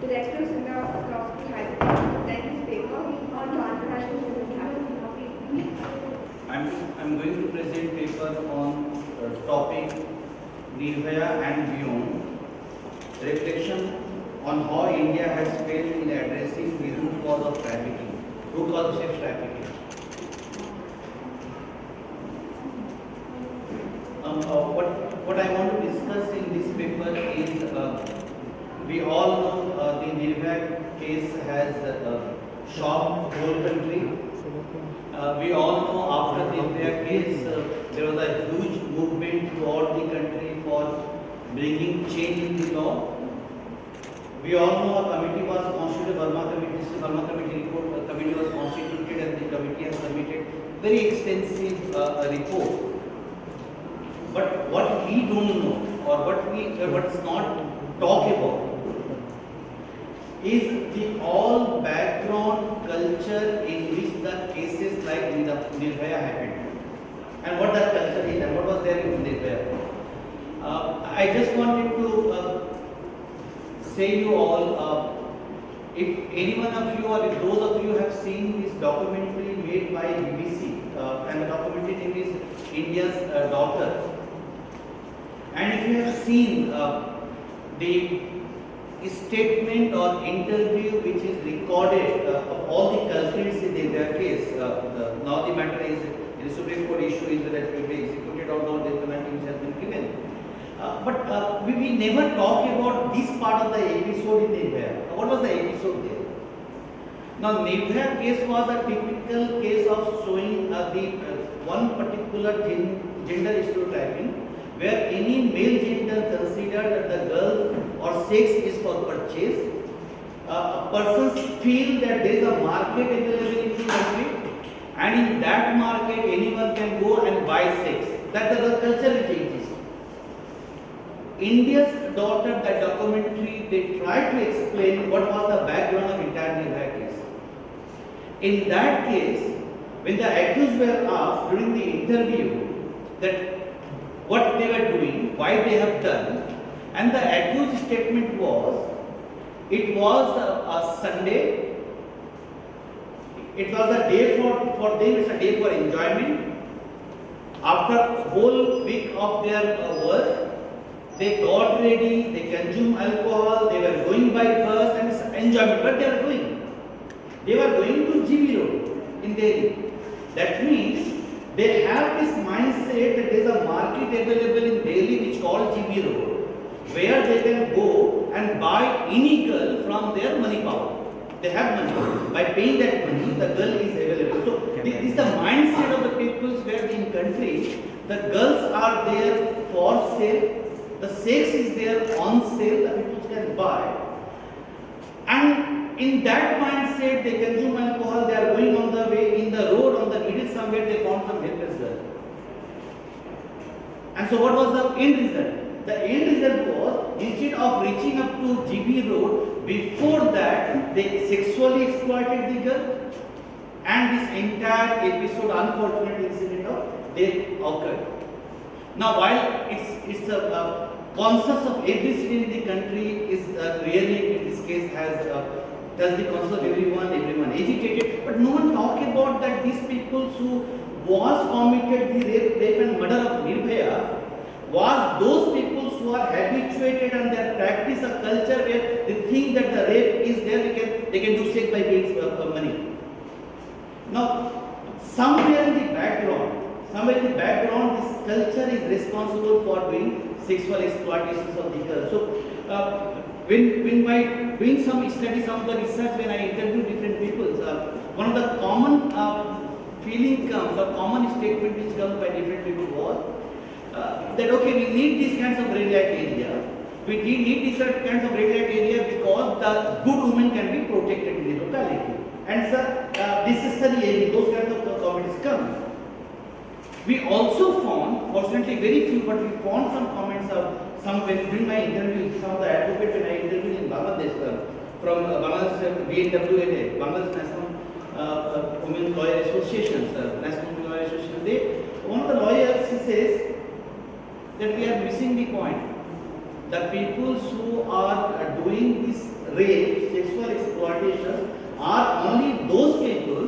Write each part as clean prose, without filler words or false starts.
Directors in the philosophy Hyderabad to present his paper on transnational human trafficking. I'm going to present paper on topic Nirbhaya and beyond, reflection on how India has failed in addressing the root cause of trafficking, root cause of sex trafficking. What I want to discuss in this paper is we all know the Nirbhaya case has shocked the whole country. We all know after the Nirbhaya case there was a huge movement throughout the country for bringing change in the law. We all know a committee was constituted, Burma committee report, a committee was constituted and the committee has submitted very extensive report. But what we don't know or what's not talked about is the all background culture in which the cases like Nirbhaya happened, and what that culture is and what was there in Nirbhaya. I just wanted to say you all, if any one of you or if those of you have seen this documentary made by BBC, and the documentary name is India's Daughter, and if you have seen the statement or interview which is recorded of all the culprits in their case, now the matter is in the Supreme Court issue is whether it will be executed or not, the penalty which has been given. But we never talk about this part of the episode in Nirbhaya. What was the episode there? Now, Nirbhaya case was a typical case of showing the one particular gender stereotyping, where any male gender considered that the girl or sex is for purchase. Persons feel that there is a market available in the country, and in that market anyone can go and buy sex. That the culture changes. India's Daughter, that documentary, they tried to explain what was the background of entire Nirbhaya case. In that case, when the accused were asked during the interview that what they were doing, why they have done, and the accused statement was, it was a Sunday, it was a day for them, it's a day for enjoyment. After whole week of their work, they got ready, they consumed alcohol, they were going by bus and it's enjoyment. But they were going? They were going to GB Road in Delhi. That means they have this mindset that there is a market available in Delhi which is called GB Road, where they can go and buy any girl from their money power. They have money. By paying that money, the girl is available. So this is the mindset of the people where in country, the girls are there for sale, the sex is there on sale, the people can buy. And in that mindset, they consume alcohol, they are going on the way, in the road, on the middle somewhere, they found some helpless girl. And so what was the end result? The end result was, instead of reaching up to GB Road, before that, they sexually exploited the girl, and this entire episode, unfortunate incident of death occurred. Now, while it's a conscience of every citizen in the country is really, in this case, has does the conscience of everyone agitated, but no one talk about that these people who was committed the rape and murder of Nirbhaya was those people who are habituated and they practice a culture where they think that the rape is there, they can do sex by paying money. Now, somewhere in the background, this culture is responsible for doing sexual exploitations of the girl. So, when by doing some study, some of the research, when I interview different people, one of the common feeling comes or common statement which comes by different people was that okay, we need these kinds of red light area. We need these kinds of red light area because the good women can be protected in the locality. And sir, this is the area, those kinds of comments come. We also found, fortunately very few, but we found some comments of some when during my interviews, some of the advocates when I interviewed in Bangladesh from Bangladesh BNWNA, Bangladesh National Women Lawyer Associations, National Women Lawyer Association. One of the lawyers he says that we are missing the point. The people who are doing this rape, sexual exploitation are only those people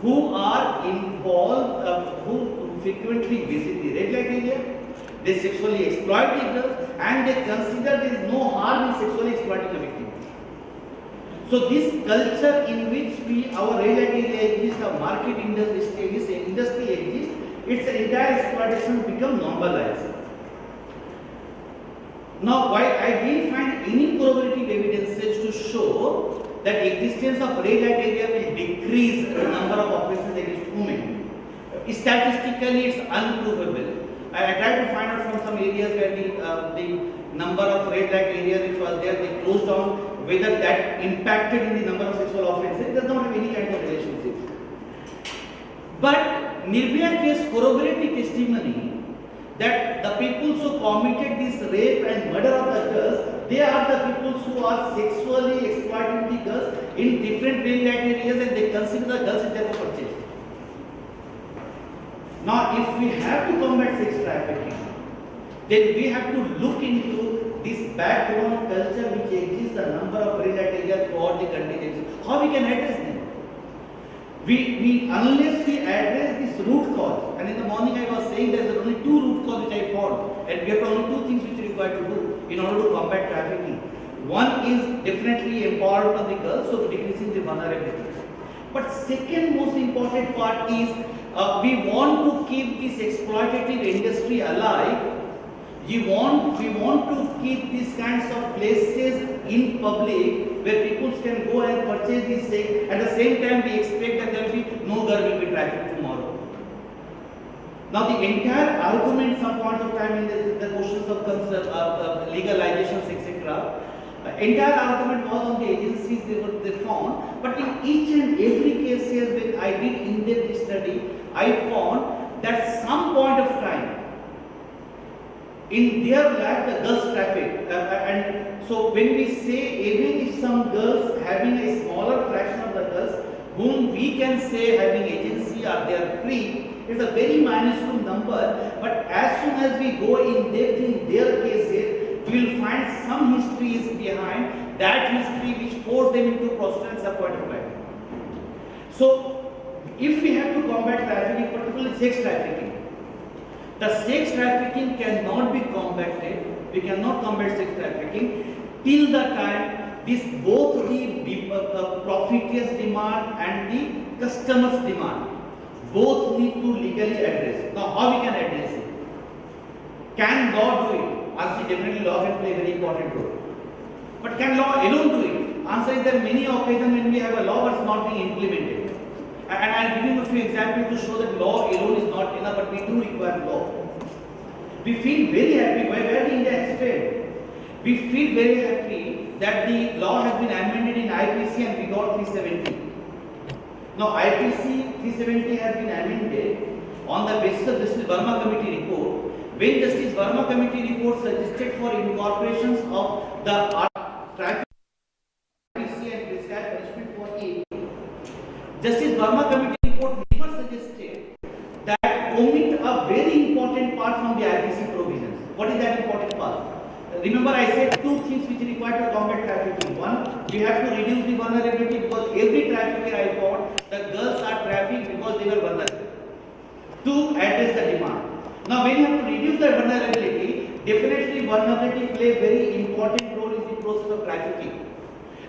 who are involved, who frequently visit the red light area, they sexually exploit the girls, and they consider there is no harm in sexually exploiting a victim. So this culture in which our red light area exists, our market industry exists, its entire exploitation become normalized. Now, while I didn't find any corroborative evidences to show that existence of red light area will decrease the number of offences against women, statistically it's unprovable. I tried to find out from some areas where the number of red light areas which was there, they closed down, whether that impacted in the number of sexual offences. It does not have any kind of relationship. But Nirbhaya case corroborated testimony that the people who committed this rape and murder of the girls, they are the people who are sexually exploiting the girls in different red light areas, and they consider the girls as their purchase. Now, if we have to combat sex trafficking, then we have to look into this background culture which exists, the number of red light areas throughout the country, how we can address them. Unless we address this root cause, and in the morning I was saying there are only two root causes which I found, and we have only two things which are required to do in order to combat trafficking. One is definitely empowerment of the girls, so decreasing the vulnerability. But second most important part is we want to keep this exploitative industry alive. We want to keep these kinds of places in public where people can go and purchase this sex. At the same time, we expect that there will be no girl will be trafficked tomorrow. Now, the entire argument, some point of time in the questions of legalization, etc. Entire argument was on the agencies they found, but in each and every case when I did in-depth study, I found that some point of time in their lab the girls traffic, and so when we say even if some girls having a smaller fraction of the girls whom we can say having agency or they are free, it's a very minuscule number, but as soon as we go in depth in their cases, we will find some histories behind that history which forced them into prostitution at some point of time. So, if we have to combat trafficking, particularly sex trafficking, the sex trafficking cannot be combated, we cannot combat sex trafficking till the time this both the profiteers demand and the customers demand both need to legally address. Now, how we can address it? Can law do it? Answer: definitely law can play a very important role. But can law alone do it? Answer is there are many occasions when we have a law but it's not being implemented. And I am giving a few examples to show that law alone is not enough, but we do require law. We feel very happy where India has failed. We feel very happy that the law has been amended in IPC and we got 370. Now IPC 370 has been amended on the basis of Justice Verma Committee report. When Justice Verma Committee report suggested for incorporations of the traffic IPC and prescribed punishment for it, Justice Verma Committee report never suggested that omit a very important part from the IPC provisions. What is that important part? Remember, I said two things which are required to combat trafficking. One, we have to reduce the vulnerability because every trafficker I found, the girls are trafficked because they were vulnerable. Two, address the demand. Now, when you have to reduce the vulnerability, definitely vulnerability play a very important role in the process of trafficking.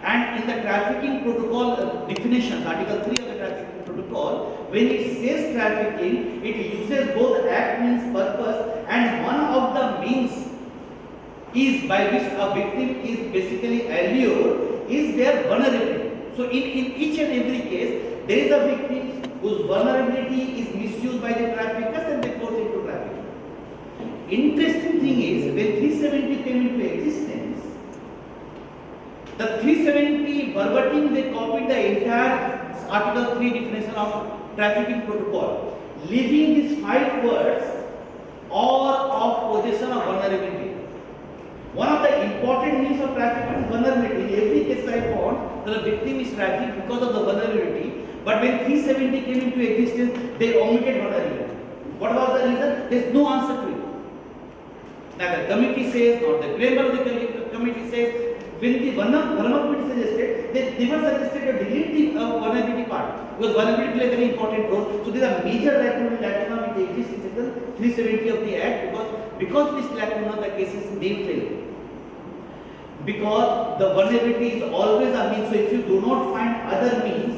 And in the trafficking protocol definitions, Article 3 of the trafficking protocol, when it says trafficking, it uses both act means purpose, and one of the means is by which a victim is basically allured is their vulnerability. So in each and every case, there is a victim whose vulnerability is misused by the traffickers and they force into trafficking. Interesting thing is, when 370 came into existence, the 370 verbatim they copied the entire Article 3 definition of trafficking protocol, leaving these 5 words or of possession of vulnerability. One of the important means of trafficking is vulnerability. In every case I found that the victim is trafficked because of the vulnerability, but when 370 came into existence, they omitted vulnerability. What was the reason? There is no answer to it. Neither the committee says, nor the member of the committee says. when the vulnerability suggested, they never suggested to delete the vulnerability part, because vulnerability plays a very important role. So there are major lacuna which exists in section 370 of the Act, because this lacuna the cases may fail. Because the vulnerability is always a means, so if you do not find other means,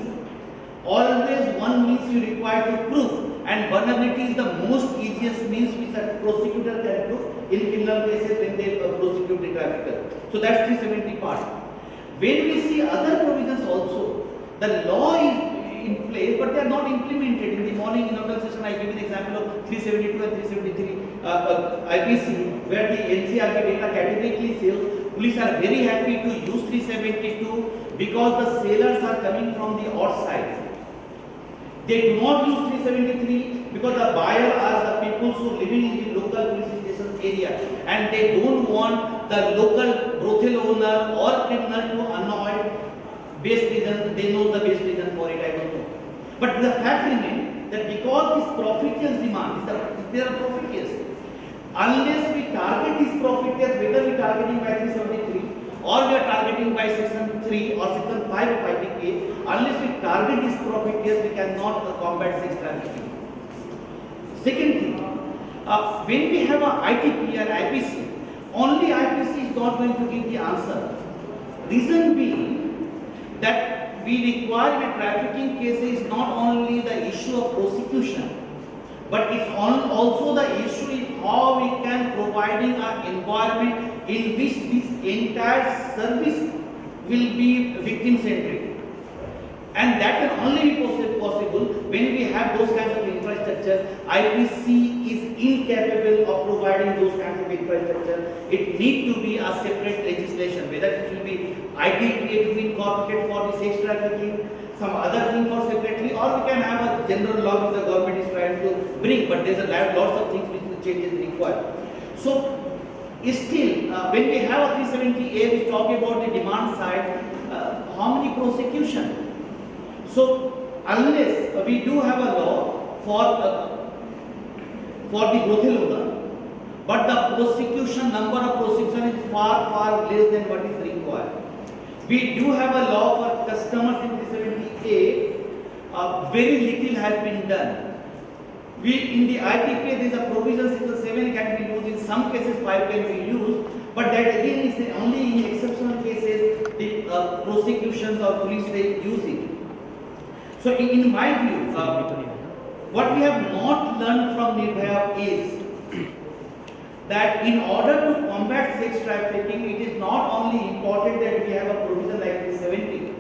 always one means you require to prove, and vulnerability is the most easiest means which a prosecutor can prove in criminal cases when they prosecute the trafficker. So that's 370 part. When we see other provisions also, the law is in place but they are not implemented. In the morning in our session I gave an example of 372 and 373 IPC, where the NCRB data categorically says police are very happy to use 372 because the sailors are coming from the outside. They do not use 373 because the buyer are the people who living in the local police station area, and they don't want the local brothel owner or criminal to annoy base reason. They know the base reason for it, I don't know. But the fact remains that because this profiteers demand, they are profiteers. Unless we target these profiteers, whether we targeting by 373 or we are targeting by section 3 or section 5 of IPK, unless we target these profiteers, we cannot combat sex trafficking. Second thing, when we have a ITP and IPC, only IPC is not going to give the answer. Reason being that we require in a trafficking case is not only the issue of prosecution, but it's also the issue is how we can providing an environment in which this entire service will be victim centric, and that can only be possible when we have those kinds of infrastructure. IPC is incapable of providing those kinds of infrastructure. It needs to be a separate legislation, whether it will be ITPA to be incorporated for the sex trafficking, some other thing for separately, or we can have a general law which the government is trying to bring, but there's a lots of things which the changes required. So still, when we have a 370A, we talk about the demand side, how many prosecution? So unless we do have a law for the brothel owner, but the prosecution, number of prosecution is far less than what is required. We do have a law for customers in 370A, very little has been done. In the ITPA there is a provision section 7 can be used, in some cases 5 can be used, but that again is only in exceptional cases the prosecutions or police they use it. So in my view, what we have not learned from Nirbhaya is that in order to combat sex trafficking, it is not only important that we have a provision like 370,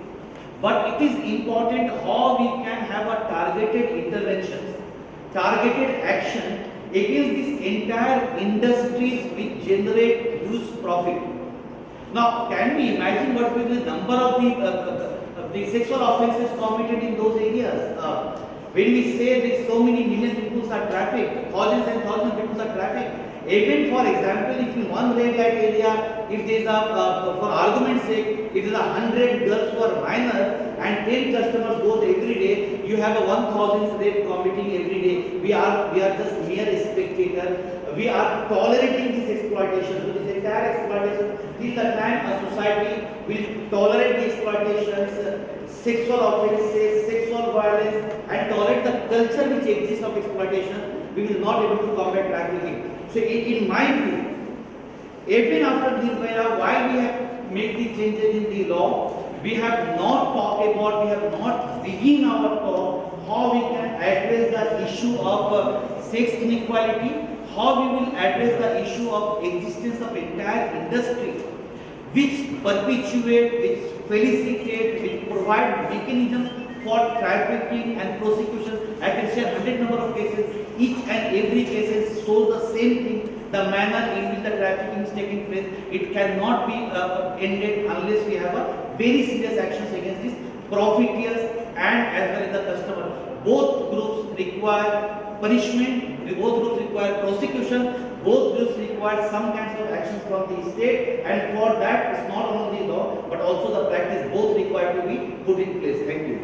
but it is important how we can have a targeted interventions, targeted action against these entire industries which generate huge profit. Now, can we imagine what will be the number of the sexual offences committed in those areas? When we say that so many million people are trafficked, thousands and thousands of people are trafficked. Even for example, if in one red light area, if there is a, for argument's sake, if there is 100 girls who are minor and 10 customers goes every day, you have a 1000 rape committing every day. We are just mere spectator. We are tolerating this exploitation. So this entire exploitation, till the time a society will tolerate the exploitations, sexual offences, sexual violence, and tolerate the culture which exists of exploitation, we will not be able to combat trafficking. So in my view, even after Nirbhaya, while we have made the changes in the law, we have not talked about, we have not begin our talk how we can address the issue of sex inequality, how we will address the issue of existence of entire industry which perpetuate, which felicitate, which provide mechanisms for trafficking and prosecution. I can share 100 number of cases. Each and every case shows the same thing, the manner in which the trafficking is taking place. It cannot be ended unless we have a very serious actions against these profiteers and as well as the customer. Both groups require punishment, both groups require prosecution, both groups require some kinds of actions from the state, and for that it's not only law but also the practice both required to be put in place. Thank you.